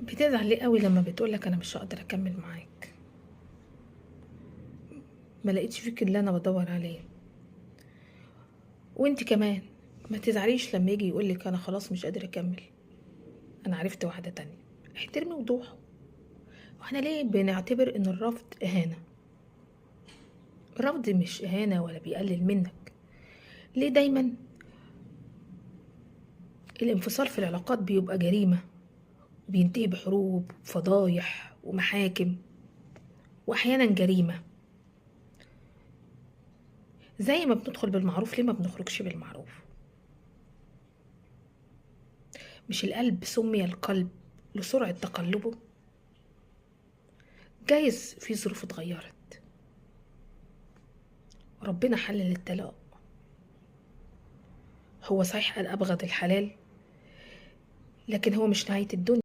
بتزعل ليه قوي لما بتقولك انا مش هقدر اكمل معاك؟ ما لقيتش فيك اللي انا بدور عليه. وانت كمان ما تزعليش لما يجي يقولك انا خلاص مش قادر اكمل، انا عرفت واحدة تانية. احترمي وضوحه. واحنا ليه بنعتبر ان الرفض اهانة؟ الرفض مش اهانة ولا بيقلل منك. ليه دايما الانفصال في العلاقات بيبقى جريمة، بينتهي بحروب وفضايح ومحاكم، واحيانا جريمة؟ زي ما بندخل بالمعروف ليه ما بنخرجش بالمعروف؟ مش القلب سمي القلب لسرعة تقلبه؟ جايز في ظروف اتغيرت، ربنا حلل الطلاق. هو صحيح قال أبغض الحلال، لكن هو مش نهاية الدنيا.